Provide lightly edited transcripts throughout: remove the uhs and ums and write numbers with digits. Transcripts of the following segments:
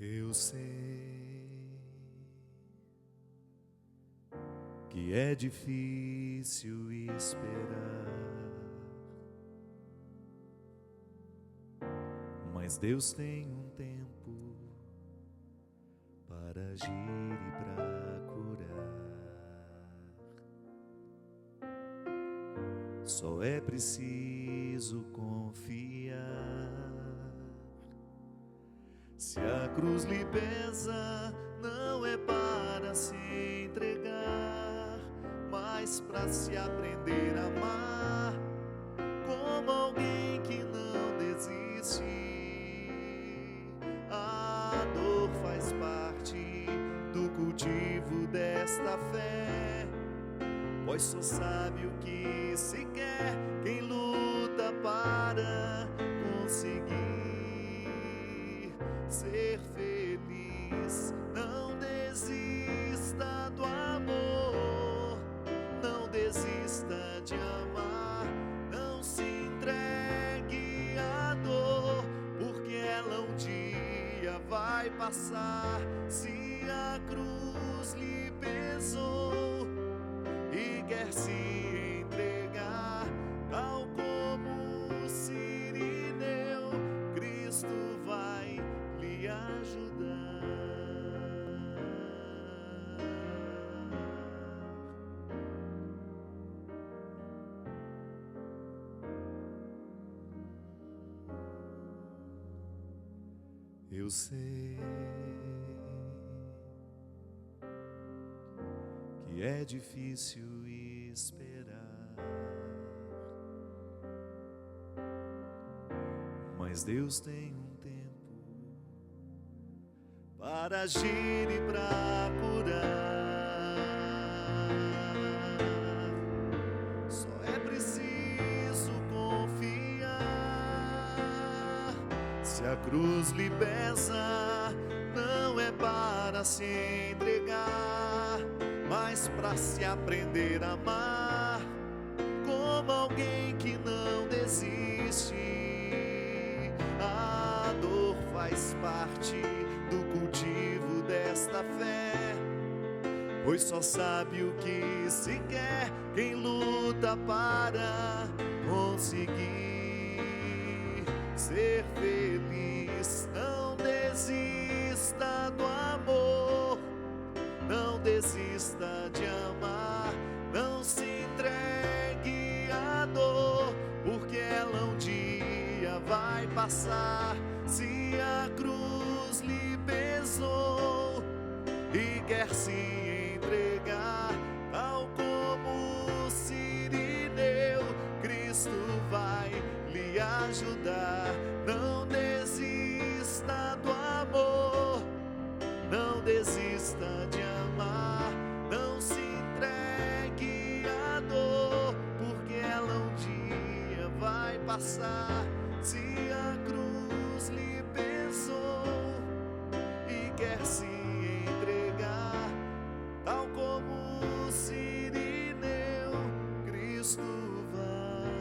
Eu sei que é difícil esperar, mas Deus tem um tempo para agir e para curar. Só é preciso confiar. Se a cruz lhe pesa, não é para se entregar, mas para se aprender a amar, como alguém que não desiste. A dor faz parte do cultivo desta fé, pois só sabe o que se quer quem luta para conseguir ser feliz. Não desista do amor, não desista de amar, não se entregue à dor, porque ela um dia vai passar. Se a cruz lhe pesou e quer se entregar, tal como o Sirineu, Cristo vai lhe ajudar. Eu sei que é difícil esperar, mas Deus tem um tempo para agir e para curar. Só é preciso confiar. Se a cruz lhe pesa, não é para se entregar, mas para se aprender a amar, como alguém que não desiste. A dor faz parte do cultivo desta fé, pois só sabe o que se quer quem luta para conseguir ser feliz. Não desista do amor, não desista de amar, não se entregue à dor, porque ela um dia vai passar. Se a cruz lhe pesou e quer se entregar, tal como o Sirineu, Cristo vai lhe ajudar. Não desista do amor, não desista de amar, não se entregue à dor, porque ela um dia vai passar. Se a cruz lhe pesou e quer se entregar, tal como o Sirineu, Cristo vai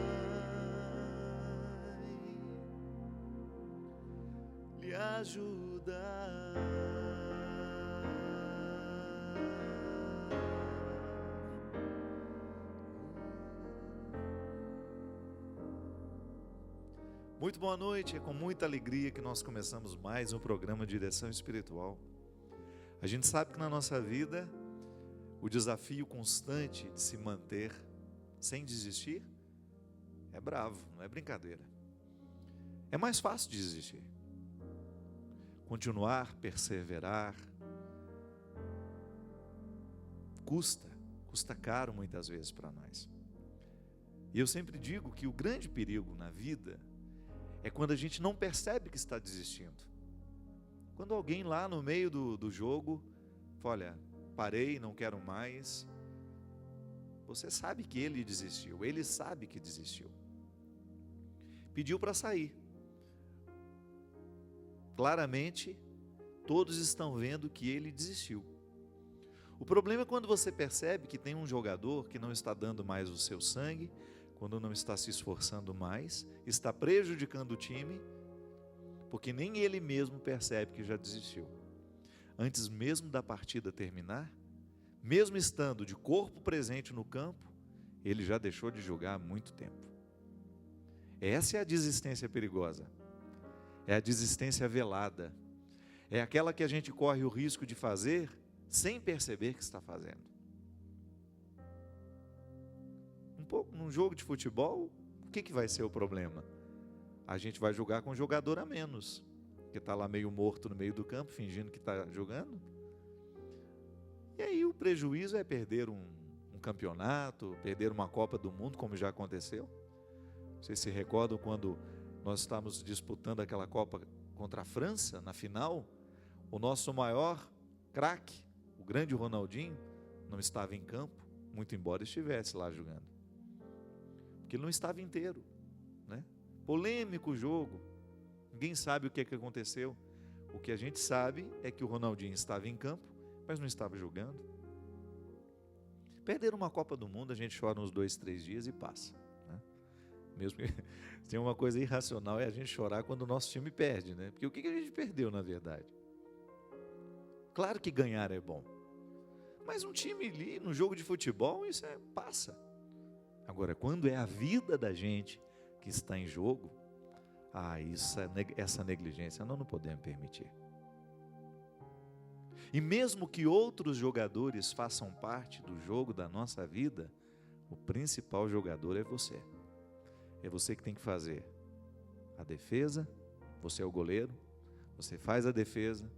lhe ajudar. Muito boa noite, é com muita alegria que nós começamos mais um programa de Direção Espiritual. A gente sabe que na nossa vida, o desafio constante de se manter sem desistir é bravo, não é brincadeira. É mais fácil desistir. Continuar, perseverar, custa caro muitas vezes para nós. E eu sempre digo que o grande perigo na vida é quando a gente não percebe que está desistindo. Quando alguém lá no meio do jogo fala, olha, parei, não quero mais. Você sabe que ele desistiu, ele sabe que desistiu. Pediu para sair. Claramente, todos estão vendo que ele desistiu. O problema é quando você percebe que tem um jogador que não está dando mais o seu sangue, quando não está se esforçando mais, está prejudicando o time, porque nem ele mesmo percebe que já desistiu. antes mesmo da partida terminar, mesmo estando de corpo presente no campo, ele já deixou de jogar há muito tempo. Essa é a desistência perigosa, é a desistência velada, é aquela que a gente corre o risco de fazer sem perceber que está fazendo. Num jogo de futebol, o que vai ser o problema? A gente vai jogar com um jogador a menos, que está lá meio morto no meio do campo, fingindo que está jogando. E aí o prejuízo é perder um campeonato, perder uma Copa do Mundo, como já aconteceu. Vocês se recordam quando nós estávamos disputando aquela Copa contra a França, na final? O nosso maior craque, o grande Ronaldinho, não estava em campo, muito embora estivesse lá jogando. Porque ele não estava inteiro, né? Polêmico o jogo, ninguém sabe o que aconteceu. O que a gente sabe é que o Ronaldinho estava em campo, mas não estava jogando. Perder uma Copa do Mundo, a gente chora uns 2, 3 dias e passa, né? Mesmo que tem uma coisa irracional, é a gente chorar quando o nosso time perde, né? Porque o que a gente perdeu, na verdade? Claro que ganhar é bom, mas um time ali, no jogo de futebol, isso passa. Agora, quando é a vida da gente que está em jogo, essa negligência nós não podemos permitir. E mesmo que outros jogadores façam parte do jogo da nossa vida, o principal jogador é você. É você que tem que fazer a defesa, você é o goleiro, você faz a defesa,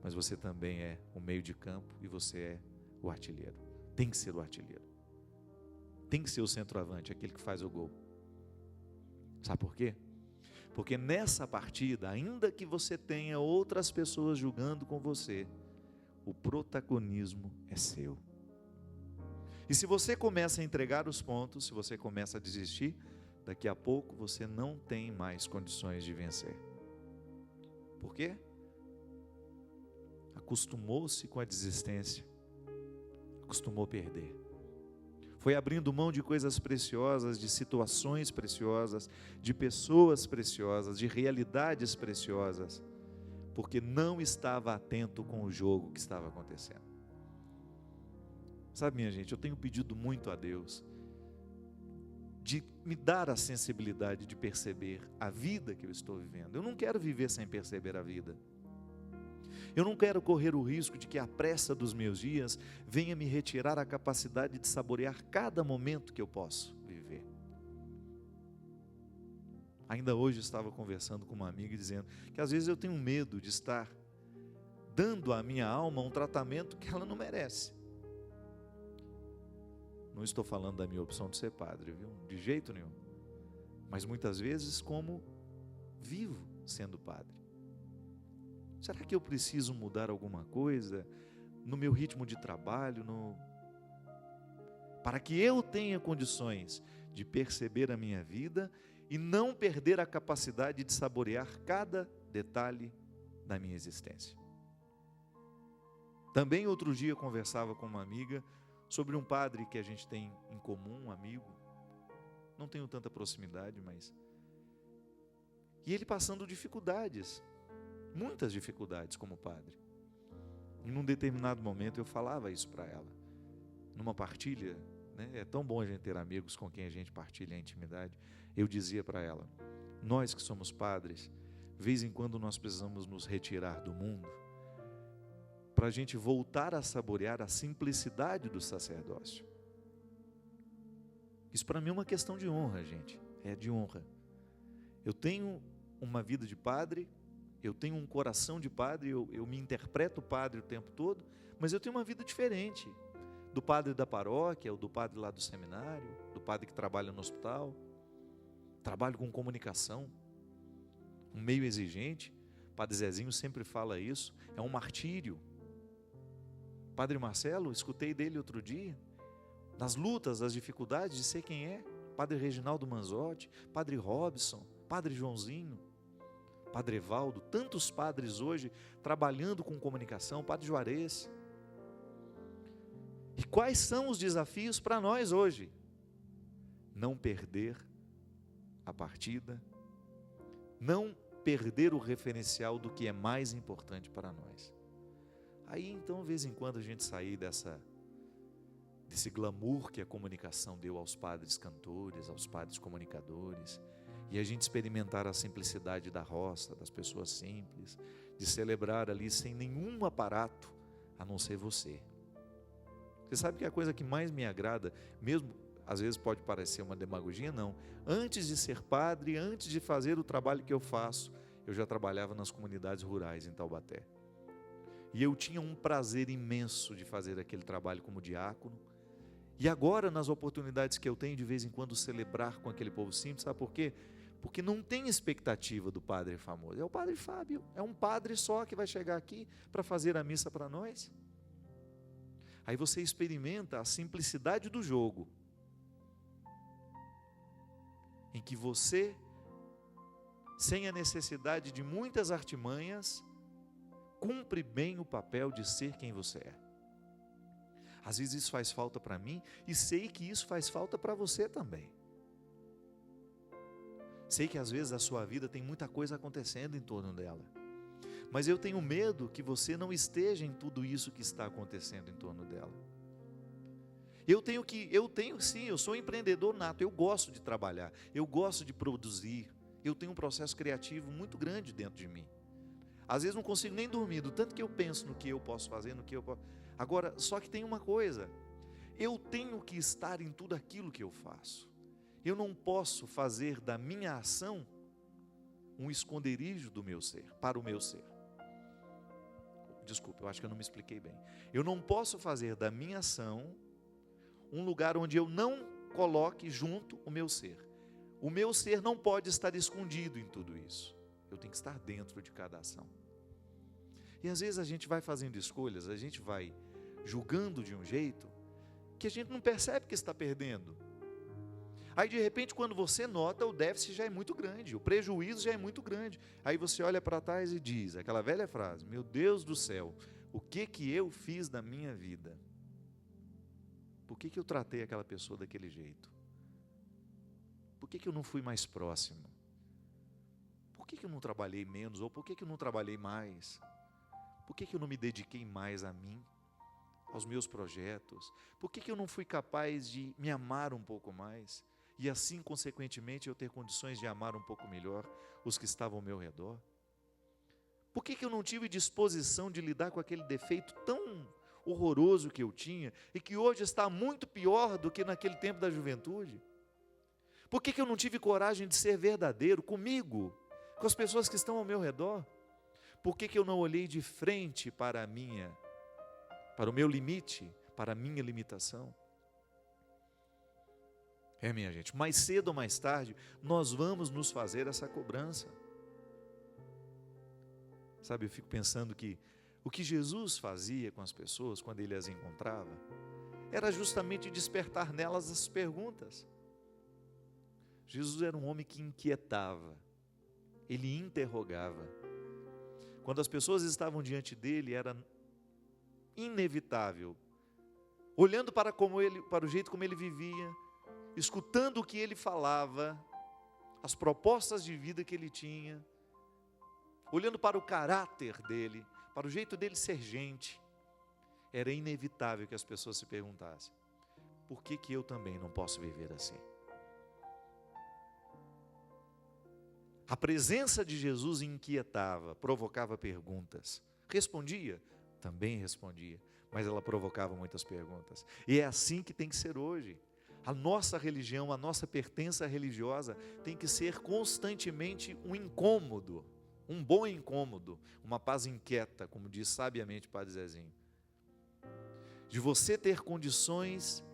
mas você também é o meio de campo e você é o artilheiro. Tem que ser o artilheiro. Tem que ser o centroavante, aquele que faz o gol. Sabe por quê? Porque nessa partida, ainda que você tenha outras pessoas jogando com você, o protagonismo é seu. E se você começa a entregar os pontos, se você começa a desistir, daqui a pouco você não tem mais condições de vencer. Por quê? Acostumou-se com a desistência, acostumou perder. Foi abrindo mão de coisas preciosas, de situações preciosas, de pessoas preciosas, de realidades preciosas, porque não estava atento com o jogo que estava acontecendo. Sabe, minha gente, eu tenho pedido muito a Deus de me dar a sensibilidade de perceber a vida que eu estou vivendo. Eu não quero viver sem perceber a vida. Eu não quero correr o risco de que a pressa dos meus dias venha me retirar a capacidade de saborear cada momento que eu posso viver. Ainda hoje estava conversando com uma amiga dizendo que às vezes eu tenho medo de estar dando à minha alma um tratamento que ela não merece. Não estou falando da minha opção de ser padre, viu? De jeito nenhum. Mas muitas vezes como vivo sendo padre. Será que eu preciso mudar alguma coisa no meu ritmo de trabalho, para que eu tenha condições de perceber a minha vida e não perder a capacidade de saborear cada detalhe da minha existência? Também outro dia conversava com uma amiga sobre um padre que a gente tem em comum, um amigo. Não tenho tanta proximidade, mas... E ele passando dificuldades, muitas dificuldades como padre. E num determinado momento eu falava isso para ela, numa partilha, né? É tão bom a gente ter amigos com quem a gente partilha a intimidade. Eu dizia para ela, nós que somos padres, de vez em quando nós precisamos nos retirar do mundo, para a gente voltar a saborear a simplicidade do sacerdócio. Isso para mim é uma questão de honra, gente, é de honra. Eu tenho uma vida de padre, eu tenho um coração de padre, eu me interpreto padre o tempo todo, mas eu tenho uma vida diferente do padre da paróquia, ou do padre lá do seminário, do padre que trabalha no hospital. Trabalho com comunicação, um meio exigente. Padre Zezinho sempre fala isso, é um martírio. Padre Marcelo, escutei dele outro dia, das lutas, das dificuldades de ser quem é. Padre Reginaldo Manzotti, Padre Robson, Padre Joãozinho, Padre Evaldo, tantos padres hoje trabalhando com comunicação, Padre Juarez. E quais são os desafios para nós hoje? Não perder a partida, não perder o referencial do que é mais importante para nós. Aí então, de vez em quando, a gente sair desse glamour que a comunicação deu aos padres cantores, aos padres comunicadores, e a gente experimentar a simplicidade da roça, das pessoas simples, de celebrar ali sem nenhum aparato, a não ser você. Você sabe que a coisa que mais me agrada, mesmo às vezes pode parecer uma demagogia, não. Antes de ser padre, antes de fazer o trabalho que eu faço, eu já trabalhava nas comunidades rurais em Taubaté. E eu tinha um prazer imenso de fazer aquele trabalho como diácono. E agora, nas oportunidades que eu tenho, de vez em quando, celebrar com aquele povo simples, sabe por quê? Porque não tem expectativa do padre famoso. É o padre Fábio, é um padre só que vai chegar aqui para fazer a missa para nós. Aí você experimenta a simplicidade do jogo, em que você, sem a necessidade de muitas artimanhas, cumpre bem o papel de ser quem você é. Às vezes isso faz falta para mim, e sei que isso faz falta para você também. Sei que às vezes a sua vida tem muita coisa acontecendo em torno dela, mas eu tenho medo que você não esteja em tudo isso que está acontecendo em torno dela. Eu sou empreendedor nato, eu gosto de trabalhar, eu gosto de produzir, eu tenho um processo criativo muito grande dentro de mim. Às vezes não consigo nem dormir, do tanto que eu penso no que eu posso fazer, no que eu posso... Agora, só que tem uma coisa, eu tenho que estar em tudo aquilo que eu faço. Eu não posso fazer da minha ação um esconderijo do meu ser, para o meu ser. Desculpa, eu acho que eu não me expliquei bem. Eu não posso fazer da minha ação um lugar onde eu não coloque junto o meu ser. O meu ser não pode estar escondido em tudo isso. Eu tenho que estar dentro de cada ação. E às vezes a gente vai fazendo escolhas, a gente vai julgando de um jeito que a gente não percebe que está perdendo. Aí de repente, quando você nota, o déficit já é muito grande, o prejuízo já é muito grande. Aí você olha para trás e diz, aquela velha frase: meu Deus do céu, o que eu fiz da minha vida? Por que eu tratei aquela pessoa daquele jeito? Por que eu não fui mais próximo? Por que eu não trabalhei menos? Ou por que eu não trabalhei mais? Por que eu não me dediquei mais a mim, aos meus projetos? Por que eu não fui capaz de me amar um pouco mais? E assim, consequentemente, eu ter condições de amar um pouco melhor os que estavam ao meu redor? Por que eu não tive disposição de lidar com aquele defeito tão horroroso que eu tinha e que hoje está muito pior do que naquele tempo da juventude? Por que eu não tive coragem de ser verdadeiro comigo, com as pessoas que estão ao meu redor? Por que eu não olhei de frente para o meu limite, para a minha limitação? Minha gente, mais cedo ou mais tarde, nós vamos nos fazer essa cobrança. Sabe, eu fico pensando que o que Jesus fazia com as pessoas, quando Ele as encontrava, era justamente despertar nelas as perguntas. Jesus era um homem que inquietava, Ele interrogava. Quando as pessoas estavam diante dele, era inevitável, olhando para o jeito como ele vivia, escutando o que ele falava, as propostas de vida que ele tinha, olhando para o caráter dele, para o jeito dele ser gente, era inevitável que as pessoas se perguntassem: por que eu também não posso viver assim? A presença de Jesus inquietava, provocava perguntas. Respondia? Também respondia, mas ela provocava muitas perguntas. E é assim que tem que ser hoje. A nossa religião, a nossa pertença religiosa tem que ser constantemente um incômodo, um bom incômodo, uma paz inquieta, como diz sabiamente o Padre Zezinho. De você ter condições,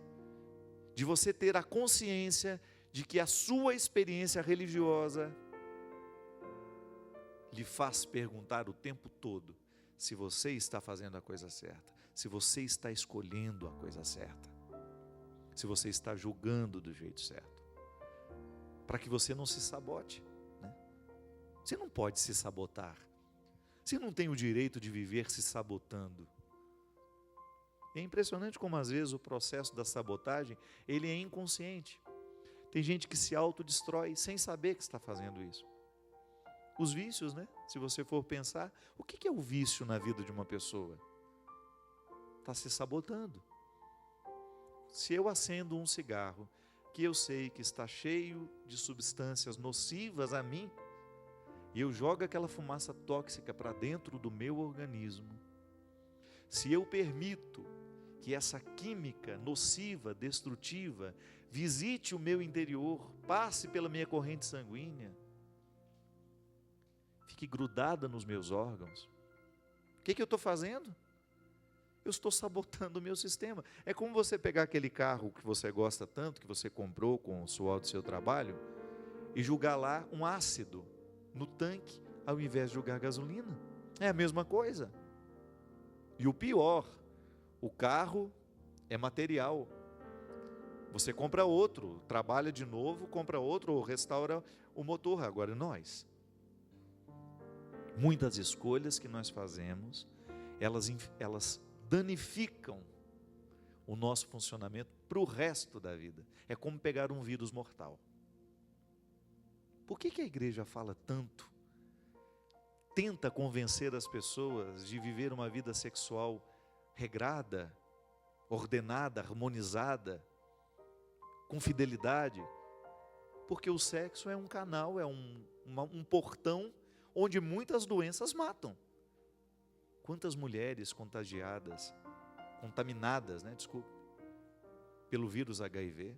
de você ter a consciência de que a sua experiência religiosa lhe faz perguntar o tempo todo se você está fazendo a coisa certa, se você está escolhendo a coisa certa, se você está julgando do jeito certo, para que você não se sabote, né? Você não pode se sabotar, você não tem o direito de viver se sabotando. É impressionante como às vezes o processo da sabotagem, ele é inconsciente. Tem gente que se autodestrói sem saber que está fazendo isso. Os vícios, né? Se você for pensar, o que é o vício na vida de uma pessoa? está se sabotando. Se eu acendo um cigarro, que eu sei que está cheio de substâncias nocivas a mim, e eu jogo aquela fumaça tóxica para dentro do meu organismo, se eu permito que essa química nociva, destrutiva, visite o meu interior, passe pela minha corrente sanguínea, fique grudada nos meus órgãos, o que eu estou fazendo? Eu estou sabotando o meu sistema. É como você pegar aquele carro que você gosta tanto, que você comprou com o suor do seu trabalho, e jogar lá um ácido no tanque, ao invés de jogar gasolina. É a mesma coisa. E o pior, o carro é material. Você compra outro, trabalha de novo, compra outro, ou restaura o motor. Agora nós, muitas escolhas que nós fazemos, elas danificam o nosso funcionamento para o resto da vida. É como pegar um vírus mortal. Por que a igreja fala tanto? Tenta convencer as pessoas de viver uma vida sexual regrada, ordenada, harmonizada, com fidelidade. Porque o sexo é um canal, é um portão onde muitas doenças matam. Quantas mulheres contaminadas, pelo vírus HIV,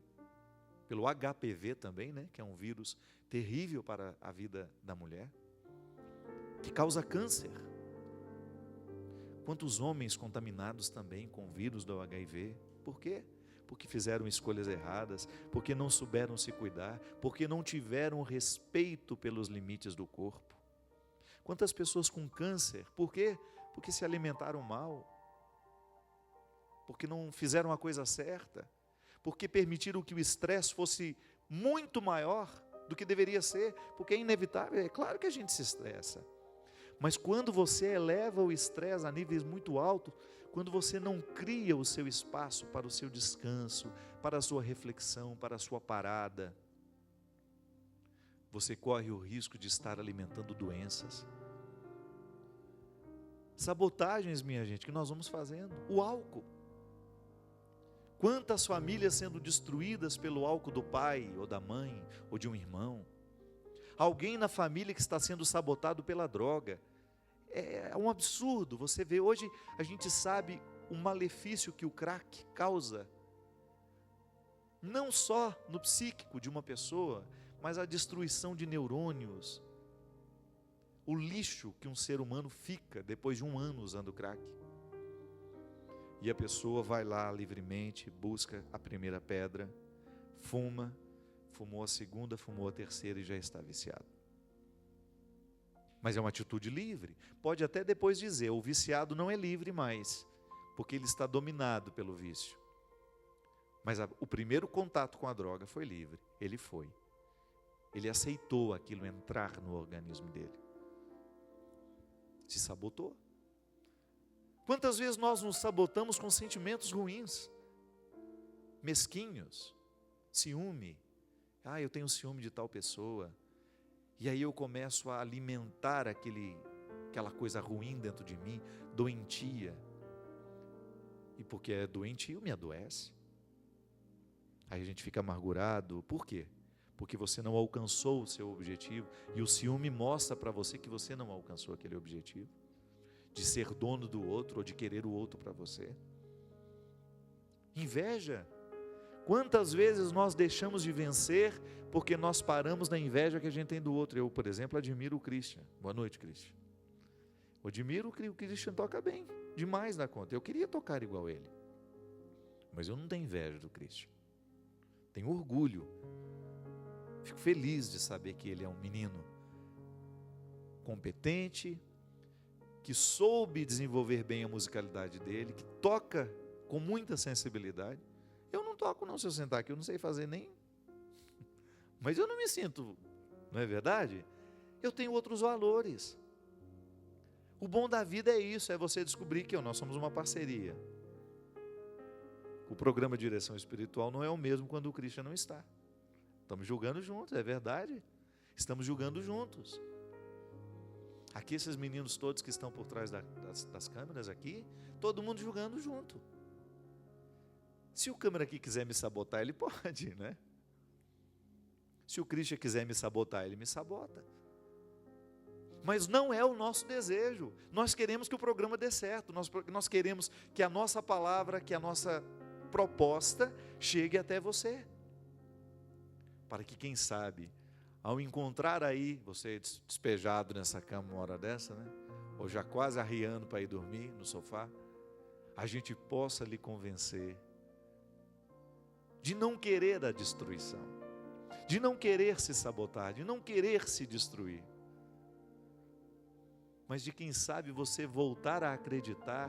pelo HPV também, que é um vírus terrível para a vida da mulher, que causa câncer. Quantos homens contaminados também com o vírus do HIV? Por quê? Porque fizeram escolhas erradas, porque não souberam se cuidar, porque não tiveram respeito pelos limites do corpo. Quantas pessoas com câncer? Por quê? Porque se alimentaram mal, porque não fizeram a coisa certa, porque permitiram que o estresse fosse muito maior do que deveria ser, porque é inevitável, é claro que a gente se estressa, mas quando você eleva o estresse a níveis muito altos, quando você não cria o seu espaço para o seu descanso, para a sua reflexão, para a sua parada, você corre o risco de estar alimentando doenças. Sabotagens, minha gente, que nós vamos fazendo. O álcool. Quantas famílias sendo destruídas pelo álcool do pai, ou da mãe, ou de um irmão. Alguém na família que está sendo sabotado pela droga. É um absurdo. Você vê, hoje a gente sabe o malefício que o crack causa. Não só no psíquico de uma pessoa, mas a destruição de neurônios. O lixo que um ser humano fica depois de um ano usando crack. E a pessoa vai lá livremente, busca a primeira pedra, fumou a segunda, fumou a terceira e já está viciado. Mas é uma atitude livre. Pode até depois dizer, o viciado não é livre mais, porque ele está dominado pelo vício. Mas o primeiro contato com a droga foi livre, ele foi. Ele aceitou aquilo entrar no organismo dele. Se sabotou. Quantas vezes nós nos sabotamos com sentimentos ruins, mesquinhos, ciúme. Eu tenho ciúme de tal pessoa. E aí eu começo a alimentar aquela coisa ruim dentro de mim, doentia. E porque é doentio, me adoece. Aí a gente fica amargurado. Por quê? Porque você não alcançou o seu objetivo, e o ciúme mostra para você que você não alcançou aquele objetivo, de ser dono do outro, ou de querer o outro para você. Inveja. Quantas vezes nós deixamos de vencer, porque nós paramos na inveja que a gente tem do outro. Eu, por exemplo, admiro o Christian. Boa noite, Christian. Eu admiro que o Christian toca bem, demais na conta. Eu queria tocar igual ele, mas eu não tenho inveja do Christian. Tenho orgulho. Fico feliz de saber que ele é um menino competente, que soube desenvolver bem a musicalidade dele, que toca com muita sensibilidade. Eu não toco não, se eu sentar aqui, eu não sei fazer nem... Mas eu não me sinto, não é verdade? Eu tenho outros valores. O bom da vida é isso, é você descobrir que nós somos uma parceria. O programa de direção espiritual não é o mesmo quando o Christian não está. Estamos julgando juntos, é verdade. Estamos julgando juntos. Aqui esses meninos todos que estão por trás das câmeras aqui, todo mundo jogando junto. Se o câmera aqui quiser me sabotar, ele pode, né? Se o Christian quiser me sabotar, ele me sabota. Mas não é o nosso desejo. Nós queremos que o programa dê certo. Nós queremos que a nossa palavra, que a nossa proposta chegue até você. Para que, quem sabe, ao encontrar aí, você despejado nessa cama uma hora dessa, né? Ou já quase arriando para ir dormir no sofá, a gente possa lhe convencer de não querer a destruição, de não querer se sabotar, de não querer se destruir, mas de, quem sabe, você voltar a acreditar,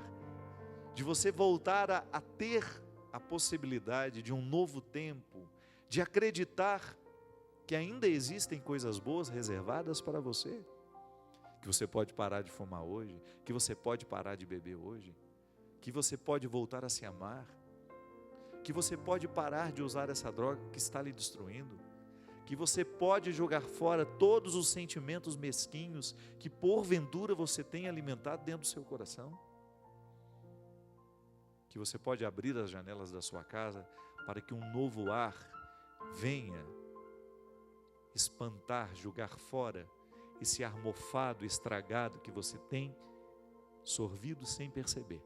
de você voltar a ter a possibilidade de um novo tempo, de acreditar que ainda existem coisas boas reservadas para você, que você pode parar de fumar hoje, que você pode parar de beber hoje, que você pode voltar a se amar, que você pode parar de usar essa droga que está lhe destruindo, que você pode jogar fora todos os sentimentos mesquinhos que porventura você tem alimentado dentro do seu coração, que você pode abrir as janelas da sua casa para que um novo ar venha espantar, jogar fora esse ar mofado, estragado que você tem sorvido sem perceber.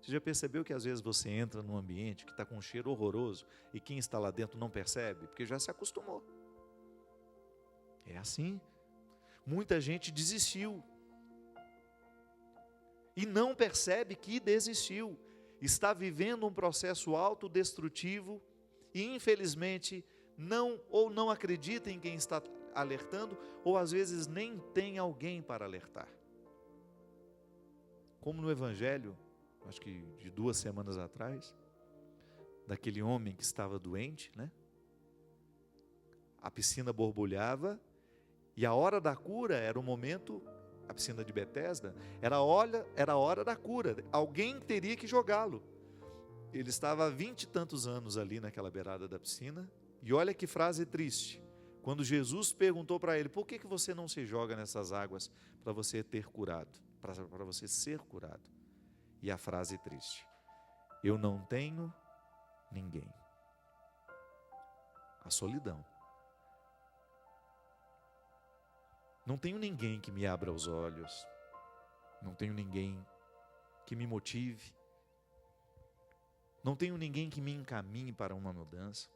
Você já percebeu que às vezes você entra num ambiente que está com um cheiro horroroso e quem está lá dentro não percebe? Porque já se acostumou. É assim. Muita gente desistiu e não percebe que desistiu. Está vivendo um processo autodestrutivo e, infelizmente, não acredita em quem está alertando, ou às vezes nem tem alguém para alertar. Como no Evangelho, acho que de 2 semanas atrás, daquele homem que estava doente, né? A piscina borbulhava e a hora da cura era o momento, a piscina de Betesda, era a hora da cura, alguém teria que jogá-lo. Ele estava há 20 e tantos anos ali naquela beirada da piscina, e olha que frase triste, quando Jesus perguntou para ele: por que você não se joga nessas águas para você ter curado, para você ser curado? E a frase triste: eu não tenho ninguém. A solidão. Não tenho ninguém que me abra os olhos, não tenho ninguém que me motive, não tenho ninguém que me encaminhe para uma mudança.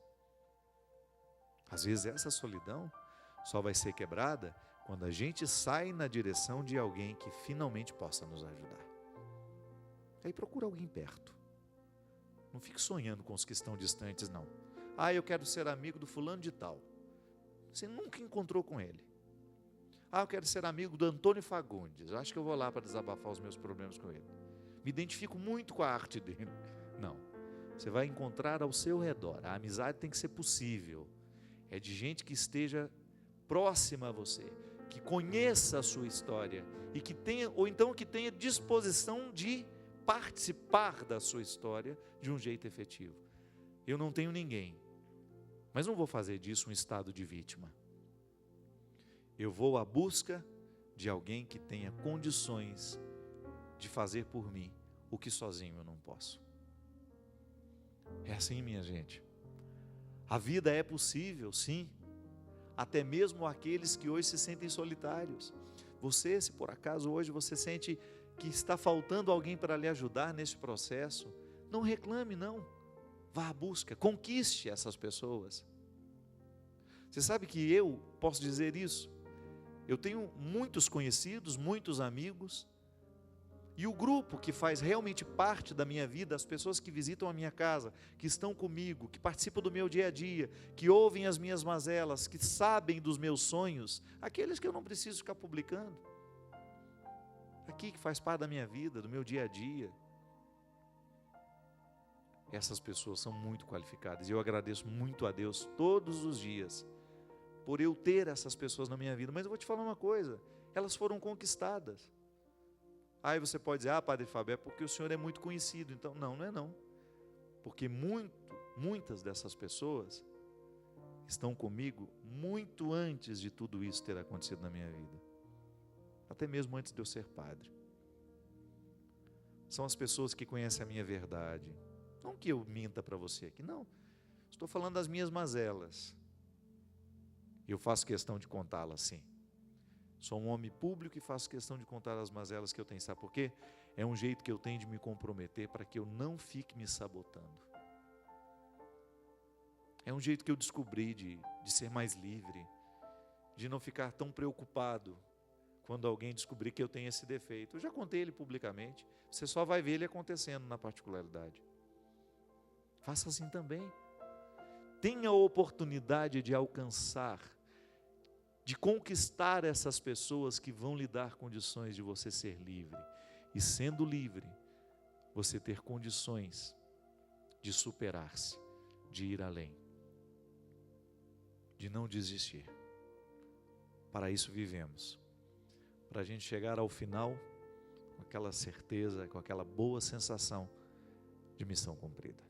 Às vezes essa solidão só vai ser quebrada quando a gente sai na direção de alguém que finalmente possa nos ajudar. Aí procura alguém perto. Não fique sonhando com os que estão distantes, não. Ah, eu quero ser amigo do fulano de tal. Você nunca encontrou com ele. Ah, eu quero ser amigo do Antônio Fagundes. Eu acho que eu vou lá para desabafar os meus problemas com ele. Me identifico muito com a arte dele. Não. Você vai encontrar ao seu redor. A amizade tem que ser possível. É de gente que esteja próxima a você, que conheça a sua história e que tenha, ou então que tenha disposição de participar da sua história de um jeito efetivo. Eu não tenho ninguém, mas não vou fazer disso um estado de vítima. Eu vou à busca de alguém que tenha condições de fazer por mim o que sozinho eu não posso. É assim, minha gente. A vida é possível, sim, até mesmo aqueles que hoje se sentem solitários. Você, se por acaso hoje você sente que está faltando alguém para lhe ajudar nesse processo, não reclame, não. Vá à busca, conquiste essas pessoas. Você sabe que eu posso dizer isso? Eu tenho muitos conhecidos, muitos amigos, e o grupo que faz realmente parte da minha vida, as pessoas que visitam a minha casa, que estão comigo, que participam do meu dia a dia, que ouvem as minhas mazelas, que sabem dos meus sonhos, aqueles que eu não preciso ficar publicando, aqui que faz parte da minha vida, do meu dia a dia, essas pessoas são muito qualificadas, e eu agradeço muito a Deus todos os dias, por eu ter essas pessoas na minha vida. Mas eu vou te falar uma coisa, elas foram conquistadas. Aí você pode dizer: ah, Padre Fábio, é porque o senhor é muito conhecido. Então, não é não. Porque muitas dessas pessoas estão comigo muito antes de tudo isso ter acontecido na minha vida. até mesmo antes de eu ser padre. São as pessoas que conhecem a minha verdade. Não que eu minta para você aqui, não. Estou falando das minhas mazelas. E eu faço questão de contá-las, sim. Sou um homem público e faço questão de contar as mazelas que eu tenho. Sabe por quê? É um jeito que eu tenho de me comprometer para que eu não fique me sabotando. É um jeito que eu descobri de ser mais livre, de não ficar tão preocupado quando alguém descobrir que eu tenho esse defeito. Eu já contei ele publicamente, você só vai ver ele acontecendo na particularidade. Faça assim também. Tenha a oportunidade de alcançar, de conquistar essas pessoas que vão lhe dar condições de você ser livre. E sendo livre, você ter condições de superar-se, de ir além, de não desistir. Para isso vivemos. Para a gente chegar ao final com aquela certeza, com aquela boa sensação de missão cumprida.